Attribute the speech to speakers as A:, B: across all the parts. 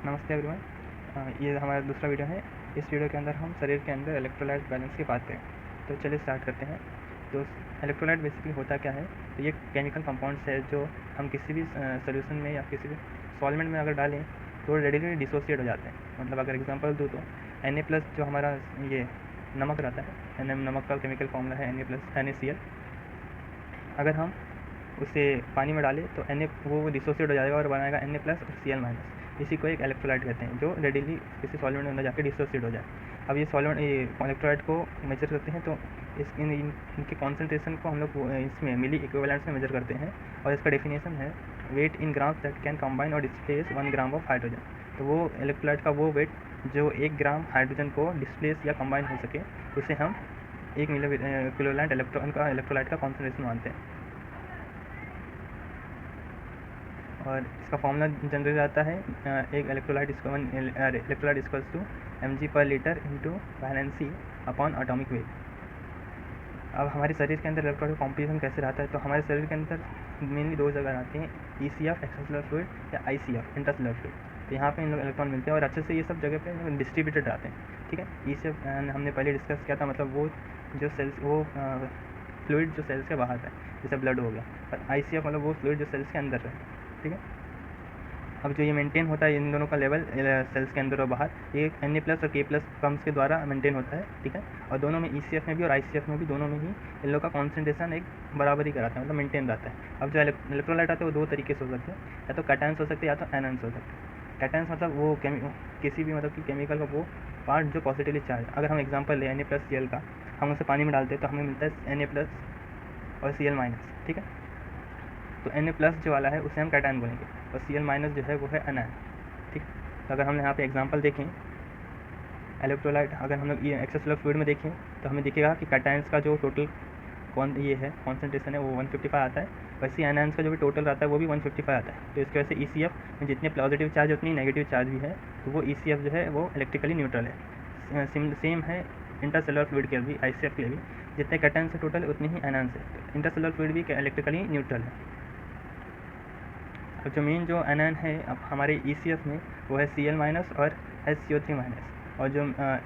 A: नमस्ते एवरीवन। ये हमारा दूसरा वीडियो है। इस वीडियो के अंदर हम शरीर के अंदर इलेक्ट्रोलाइट बैलेंस की बात करें। तो चलिए स्टार्ट करते हैं। तो इलेक्ट्रोलाइट बेसिकली होता क्या है, तो ये केमिकल कंपाउंड्स है जो हम किसी भी सोल्यूशन में या किसी भी सॉल्वेंट में अगर डालें तो रेडिली डिसोसिएट हो जाते हैं। मतलब अगर एग्जांपल दूँ तो Na+ जो हमारा ये नमक रहता है, नमक का केमिकल फॉर्मूला है NaCl। अगर हम उसे पानी में डालें तो वो डिसोसिएट हो जाएगा और बनाएगा Na+ और Cl-। इसी को एक इलेक्ट्रोलाइट कहते हैं जो रेडिली किसी सॉल्वेंट में अंदर जाकर डिसोसिएट हो जाए। अब ये इलेक्ट्रोलाइट को मेजर करते हैं तो इनके कॉन्सेंट्रेशन को हम लोग इसमें मिली इक्विवेलेंट्स में मेजर करते हैं। और इसका डेफिनेशन है weight in grams that can combine और डिस्प्लेस 1 ग्राम ऑफ हाइड्रोजन। तो वो इलेक्ट्रोलाइट का वो वेट जो 1 ग्राम हाइड्रोजन को डिस्प्लेस या कंबाइन हो सके, उसे हम 1 मिली इक्विवेलेंट इलेक्ट्रॉन का इलेक्ट्रोलाइट का कॉन्सेंट्रेशन मानते हैं। और इसका फॉर्मूला जनरली आता है एक इलेक्ट्रोलाइट इक्वल्स टू mg/लीटर into valency upon atomic weight. अब हमारे शरीर के अंदर इलेक्ट्रोलाइट कॉम्पोजिशन कैसे रहता है, तो हमारे शरीर के अंदर मेनली 2 जगह आते हैं, ECF एक्स्ट्रासेलुलर फ्लूइड या ICF इंट्रासेलुलर फ्लूइड। तो यहाँ पे इन लोग इलेक्ट्रॉन मिलते हैं और अच्छे से ये सब जगह पे डिस्ट्रीब्यूटेड रहते हैं। ठीक है, ECF हमने पहले डिस्कस किया था, मतलब वो जो सेल्स वो फ्लूइड जो सेल्स के बाहर है, जैसे ब्लड हो गया। और ICF मतलब वो फ्लूइड जो सेल्स के अंदर है। ठीक है, अब जो ये मेंटेन होता है इन दोनों का लेवल सेल्स के अंदर और बाहर, ये Na+ और K+ पम्प्स के द्वारा मेंटेन होता है। ठीक है, और दोनों में ECF में भी और ICF में भी दोनों में ही इन लोग का कॉन्सेंट्रेशन एक बराबरी का रहता है, मतलब मेंटेन रहता है। अब जो इलेक्ट्रोलाइट आते हैं वो 2 तरीके से हो सकते हैं, या तो कैटायंस हो सकते हैं या तो एनायंस हो सकते हैं। कैटायंस मतलब वो किसी भी मतलब कि केमिकल का वो पार्ट जो पॉजिटिवली चार्ज। अगर हम एग्जाम्पल लें Na+ Cl का, हम उसे पानी में डालते हैं तो हमें मिलता है Na+ और Cl-। ठीक है, तो Na+ जो वाला है उसे हम कैटायन बोलेंगे और Cl- जो है वो है एनायन। ठीक, तो अगर हम यहाँ पे एग्जांपल देखें इलेक्ट्रोलाइट, अगर हम लोग ये एक्स्ट्रासेलुलर फ्लूइड में देखें तो हमें दिखेगा कि कैटायंस का जो टोटल कॉन्सेंट्रेशन है वो 155 आता है, वैसे एनायंस का जो भी टोटल रहता है वो भी 155 आता है। तो इसकी वजह से ECF में जितने पॉजिटिव चार्ज उतनी नेगेटिव चार्ज भी है, तो वो ECF जो है वो इलेक्ट्रिकली न्यूट्रल है। सेम है इंटरसेलुलर फ्लूइड के भी, ICF के लिए भी जितने कैटायंस है टोटल उतनी ही एनायंस है। तो इंटरसेलुलर फ्लूइड भी इलेक्ट्रिकली न्यूट्रल है। और जो मेन जो एनायन है अब हमारे ECF में वो है Cl- और HCO3-। और जो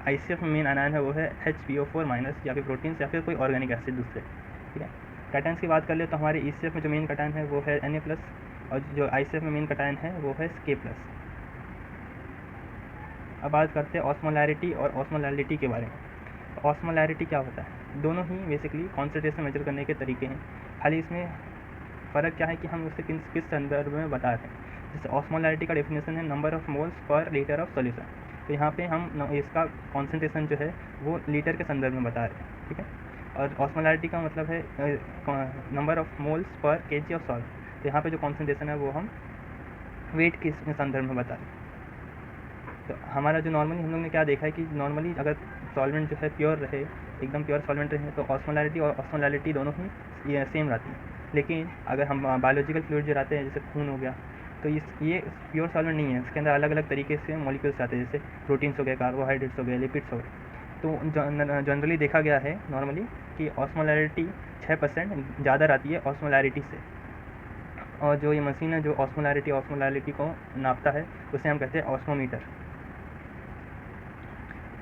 A: ICF में मेन एनायन है वो है HPO4- या फिर प्रोटीन्स या फिर कोई ऑर्गेनिक एसिड दूसरे। ठीक है, कैटायंस की बात कर ले तो हमारे ECF में जो मेन कैटायन है वो है Na+, और जो ICF में मेन कैटायन है वो है K+। अब बात करते हैं ऑस्मोलैरिटी और ऑस्मोलैलिटी के बारे में। ऑस्मोलैरिटी क्या होता है, दोनों ही बेसिकली कॉन्सेंट्रेशन मेजर करने के तरीके हैं, खाली इसमें फ़र्क क्या है कि हम उसे किस संदर्भ में बता रहे हैं। जैसे ऑस्मोलैरिटी का डेफिनेशन है number of moles per litre of solution. तो यहाँ पे हम इसका कॉन्सेंट्रेशन जो है वो लीटर के संदर्भ में बता रहे हैं। ठीक है, और ऑस्मोलैरिटी का मतलब है number of moles per kg of salt. तो यहाँ पे जो कॉन्सेंट्रेशन है वो हम वेट के संदर्भ में बता रहे हैं। तो हमारा जो नॉर्मली हम लोग ने क्या देखा है कि नॉर्मली अगर सॉल्वेंट जो है प्योर रहे, एकदम प्योर सॉल्वेंट रहे, तो ऑस्मोलैरिटी और ऑस्मोलैलिटी दोनों ही ये सेम रहती है। लेकिन अगर हम बायोलॉजिकल फ्लूइड जो रहते हैं जैसे खून हो गया, तो ये प्योर सॉल्वेंट नहीं है, इसके अंदर अलग अलग तरीके से मॉलिक्यूल्स आते हैं, जैसे प्रोटीन्स हो गए, कार्बोहाइड्रेट्स हो गए, लिपिड्स हो गए। तो जनरली देखा गया है नॉर्मली कि ऑस्मोलैरिटी 6% ज़्यादा रहती है ऑस्मोलैरिटी से। और जो ये मशीन है जो ऑस्मोलैरिटी को नापता है उसे हम कहते हैं ऑस्मोमीटर।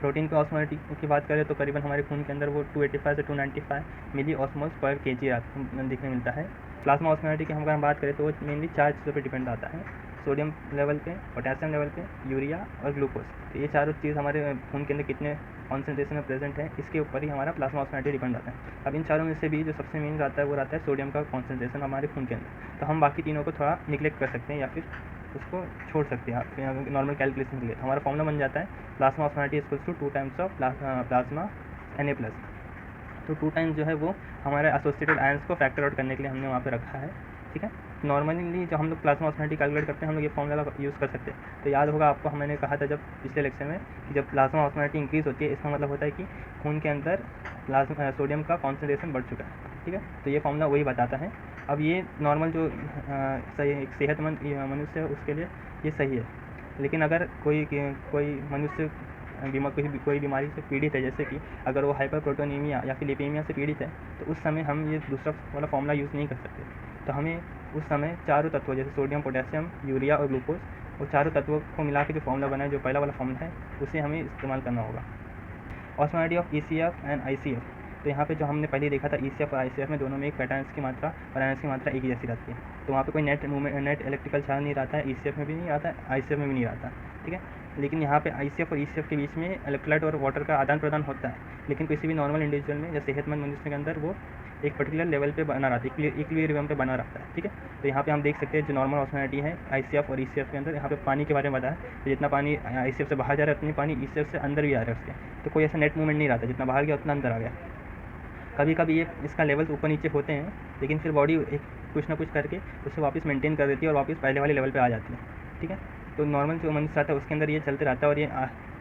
A: प्रोटीन की ऑस्मोलैरिटी की बात करें तो करीबन हमारे खून के अंदर वो 285 से 295 मिली ऑस्मोल्स पर kg देखने मिलता है। प्लाज्मा ऑस्मोलैरिटी की अगर हम बात करें तो वो मेनली 4 चीज़ों पर डिपेंड आता है, सोडियम लेवल पे, पोटेशियम लेवल पे, यूरिया और ग्लूकोज। तो ये चारों चीज़ हमारे खून के अंदर कितने कॉन्सेंट्रेशन में प्रेजेंट है इसके ऊपर ही हमारा प्लाज्मा ऑस्मोलैरिटी डिपेंड आता है। अब इन चारों में से भी जो सबसे मेन रहता है वो रहता है सोडियम का कॉन्सेंट्रेशन हमारे खून के अंदर। तो हम बाकी तीनों को थोड़ा निगलेक्ट कर सकते हैं या फिर उसको छोड़ सकते हैं आप नॉर्मल कैलकुलेशन के लिए। हमारा फॉर्मूला बन जाता है plasma osmolarity equals to 2 times of plasma Na+। तो 2 टाइम्स जो है वो हमारे एसोसिएटेड आयंस को फैक्टर आउट करने के लिए हमने वहाँ पे रखा है। ठीक है, नॉर्मली जब हम लोग प्लाज्मा ऑस्मोलैरिटी कैलकुलेट करते हैं हम लोग ये फॉर्मूला का यूज़ कर सकते हैं। तो याद होगा आपको, मैंने कहा था जब पिछले लेक्चर में कि जब प्लाज्मा ऑस्मोलैरिटी इंक्रीज़ होती है इसका मतलब होता है कि खून के अंदर सोडियम का कॉन्सेंट्रेशन बढ़ चुका है। ठीक है, तो ये फॉर्मूला वही बताता है। अब ये नॉर्मल जो एक सेहतमंद मनुष्य है उसके लिए ये सही है, लेकिन अगर कोई मनुष्य कोई बीमारी से पीड़ित है, जैसे कि अगर वो हाइपरप्रोटोनीमिया या फिर लिपेमिया से पीड़ित है, तो उस समय हम ये दूसरा वाला फॉर्मूला यूज़ नहीं कर सकते। तो हमें उस समय चारों तत्वों जैसे सोडियम, पोटेशियम, यूरिया और ग्लूकोज वो चारों तत्वों को मिला के जो फॉर्मूला बना है, जो पहला वाला फॉर्मूला है, उसे हमें इस्तेमाल करना होगा। Osmolarity of ECF and ICF। तो यहाँ पे जो हमने पहले देखा था ECF और ICF में दोनों में एक कैटायंस की मात्रा और आयंस की मात्रा एक ही जैसी रहती है। तो वहाँ पे कोई नेट इलेक्ट्रिकल चार्ज नहीं रहता है, ECF में भी नहीं आता है, ICF में भी नहीं रहता, ठीक है। लेकिन यहाँ पे ICF और ECF के बीच में इलेक्ट्रोलाइट और वाटर का आदान प्रदान होता है, लेकिन किसी भी नॉर्मल इंडिविजुअल में या सेहतमंद मनुष्य के अंदर वो एक पर्टिकुलर लेवल पे बना रहता है, इक्विलिब्रियम पे बना रहता है, ठीक है। तो यहाँ पे हम देख सकते हैं जो नॉर्मल ऑस्मोलैरिटी है ICF और ECF के अंदर, यहाँ पे पानी के बारे में बताया, तो जितना पानी ICF से बाहर जा रहा है उतनी पानी ECF से अंदर भी आ रहा है उसके, तो कोई ऐसा नेट मूवमेंट नहीं रहता, जितना बाहर गया उतना अंदर आ गया। कभी कभी ये इसका लेवल्स ऊपर नीचे होते हैं, लेकिन फिर बॉडी एक कुछ ना कुछ करके उसे वापस मेंटेन कर देती है और वापस पहले वाले लेवल पे आ जाती है, ठीक है। तो नॉर्मल जो मनुष्य रहता है उसके अंदर ये चलते रहता है और ये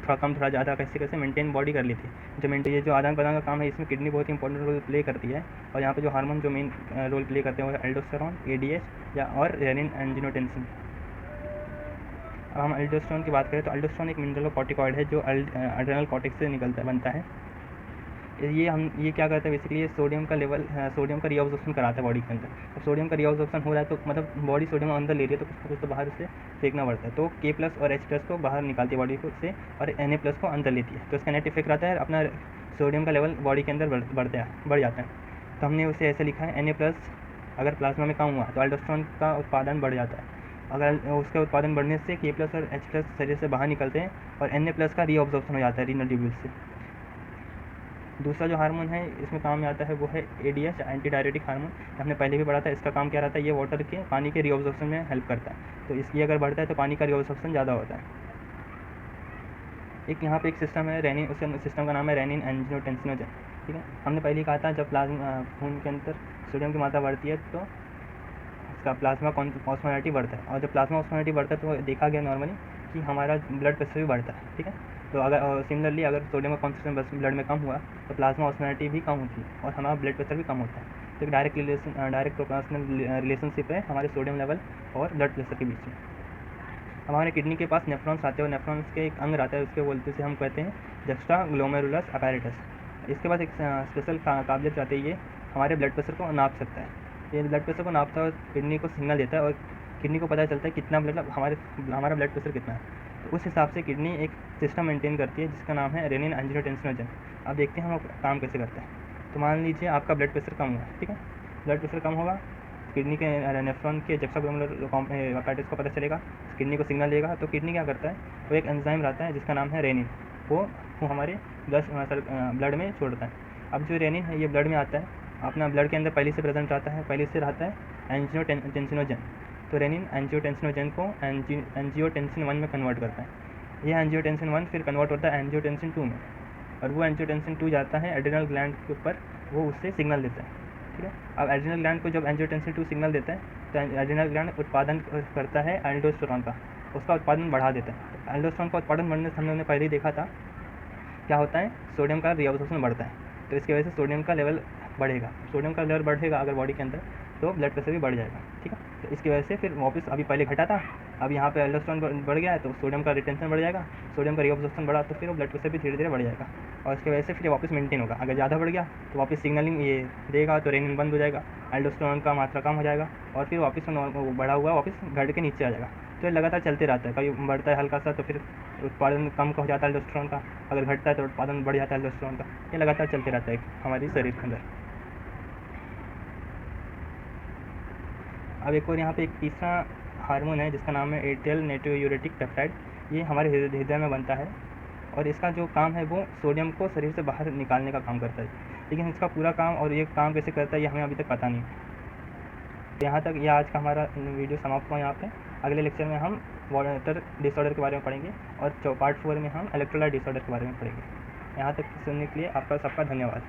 A: थोड़ा कम थोड़ा ज़्यादा कैसे कैसे मेंटेन बॉडी कर लेती है। ये जो आदान प्रदान का काम है, इसमें किडनी बहुत ही इंपॉर्टेंट रोल प्ले करती है। और यहाँ पे जो हार्मोन जो मेन रोल प्ले करते हैं वो है एल्डोस्टेरोन, ADH या और रेनिन एंजियोटेंसिन। अब हम एल्डोस्टेरोन की बात करें तो एल्डोस्टेरोन एक मिनरल कॉर्टिकॉइड है जो एड्रेनल कॉर्टेक्स से बनता है। ये क्या करता है बेसिकली, ये सोडियम का रीअब्जॉर्प्शन कराता है बॉडी के अंदर। अब सोडियम का रीअब्जॉर्प्शन हो रहा है तो मतलब बॉडी सोडियम अंदर ले रही है, तो कुछ ना कुछ तो बाहर से फेंकना पड़ता है। तो K+ और H+ को बाहर निकालती है बॉडी को से और Na+ को अंदर लेती है। तो इसका नेट इफेक्ट रहता है अपना सोडियम का लेवल बॉडी के अंदर बढ़ जाता है। तो हमने उसे ऐसे लिखा है Na+ अगर प्लाज्मा में कम हुआ तो एल्डोस्टेरोन का उत्पादन बढ़ जाता है। अगर उसका उत्पादन बढ़ने से K+ और H+ शरीर से बाहर निकलते हैं और Na+ का रीअब्जॉर्प्शन हो जाता है रीनल ट्यूब्यूल से। दूसरा जो हार्मोन है इसमें काम में आता है वो है ADH, एंटी डायरेटिक हार्मोन। हमने पहले भी पढ़ा था। इसका काम क्या रहता है, ये वाटर के पानी के रीअब्जॉर्प्शन में हेल्प करता है। तो इसलिए अगर बढ़ता है तो पानी का रीअब्जॉर्प्शन ज़्यादा होता है। एक यहाँ पे एक सिस्टम है रेनिन, उस सिस्टम का नाम है रेनिन एंजियोटेंसिनोजन, ठीक है। हमने पहले कहा था जब प्लाज्मा खून के अंदर सोडियम की मात्रा बढ़ती है तो उसका प्लाज्मा ऑस्मोलैरिटी बढ़ता है। और जब प्लाज्मा ऑस्मोलैरिटी बढ़ता है तो देखा गया नॉर्मली कि हमारा ब्लड प्रेशर भी बढ़ता है, ठीक है। तो अगर सिमिलरली अगर सोडियम का कॉन्सेंट्रेशन ब्लड में कम हुआ तो प्लाज्मा ऑस्मोलैरिटी भी कम होती है और हमारा ब्लड प्रेशर भी कम होता है। तो एक डायरेक्ट प्रोपोर्शनल रिलेशनशिप है हमारे सोडियम लेवल और ब्लड प्रेशर के बीच में। हमारे किडनी के पास नेफ्रॉन्स आते हैं और नेफ्रॉन्स के एक अंग आता है, उसके बोलते से हम कहते हैं जक्स्ट्राग्लोमेरुलस अपैरेटस। इसके पास एक स्पेशल काबिलियत आती है, ये हमारे ब्लड प्रेशर को नाप सकता है। ये ब्लड प्रेशर को नापता है और किडनी को सिग्नल देता है और किडनी को पता चलता है कितना हमारा ब्लड प्रेशर कितना है। तो उस हिसाब से किडनी एक सिस्टम मेंटेन करती है जिसका नाम है रेनिन एंजियोटेंसिनोजन। अब देखते हैं हम काम कैसे करते हैं। तो मान लीजिए आपका ब्लड प्रेशर कम हुआ है, ठीक है। ब्लड प्रेशर कम होगा, किडनी के नेफ्रॉन के जक्स्ट्राग्लोमेरुलर अपैरेटस को पता चलेगा, किडनी को सिग्नल देगा। तो किडनी क्या करता है, वो एक एंजाइम रहता है जिसका नाम है रेनिन, वो हमारे ब्लड में छोड़ता है। अब जो रेनिन है ये ब्लड में आता है, अपना ब्लड के अंदर पहले से प्रेजेंट रहता है, पहले से रहता है एंजियोटेंसिनोजन। तो रेनिन एंजियोटेंसिनोजन को एंजियोटेंसिन 1 में कन्वर्ट करता है। यह एंजियोटेंसिन 1 फिर कन्वर्ट होता है एंजियोटेंसिन 2 में, और वो एंजियोटेंसिन 2 जाता है एड्रिनल ग्लैंड के ऊपर, वो उससे सिग्नल देता है, ठीक है। अब एड्रिनल ग्लैंड को जब एंजियोटेंसिन 2 सिग्नल देता है तो एड्रिनल ग्लैंड उत्पादन करता है एल्डोस्टेरोन का, उसका उत्पादन बढ़ा देता है। एल्डोस्टेरोन का उत्पादन बढ़ने से हम लोगों ने पहले ही देखा था क्या होता है, सोडियम का रीअब्जॉर्प्शन बढ़ता है। तो इसकी वजह से सोडियम का लेवल बढ़ेगा, सोडियम का लेवल बढ़ेगा अगर बॉडी के अंदर तो ब्लड प्रेशर भी बढ़ जाएगा, ठीक है। तो इसकी वजह से फिर वापस अभी पहले घटा था, अब यहाँ पे एल्डोस्टेरोन बढ़ गया है तो सोडियम का रिटेंशन बढ़ जाएगा, सोडियम का रीअब्जॉर्प्शन बढ़ा तो फिर वो ब्लड प्रेशर भी धीरे धीरे बढ़ जाएगा और इसकी वजह से फिर वापस मेंटेन होगा। अगर ज़्यादा बढ़ गया तो वापस सिग्नलिंग ये देगा तो रेनिन बंद हो जाएगा, एल्डोस्टेरोन का मात्रा कम हो जाएगा और फिर वापस बढ़ा हुआ वापस घट के नीचे आ जाएगा। तो ये लगातार चलते रहता है, कभी बढ़ता है हल्का सा तो फिर उत्पादन कम हो जाता है एल्डोस्टेरोन का, अगर घटता है तो उत्पादन बढ़ जाता है एल्डोस्टेरोन का। ये लगातार चलते रहता है हमारे शरीर के अंदर। अब एक और यहाँ पे एक तीसरा हार्मोन है जिसका नाम है एट्रियल नाट्रियूरेटिक पेप्टाइड। ये हमारे हृदय में बनता है और इसका जो काम है वो सोडियम को शरीर से बाहर निकालने का काम करता है, लेकिन इसका पूरा काम और ये काम कैसे करता है ये हमें अभी तक पता नहीं। यहाँ तक यह आज का हमारा वीडियो समाप्त हुआ। यहाँ पे अगले लेक्चर में हम वाटर डिसऑर्डर के बारे में पढ़ेंगे और पार्ट 4 में हम इलेक्ट्रोलाइट डिसऑर्डर के बारे में पढ़ेंगे। यहाँ तक सुनने के लिए आपका सबका धन्यवाद।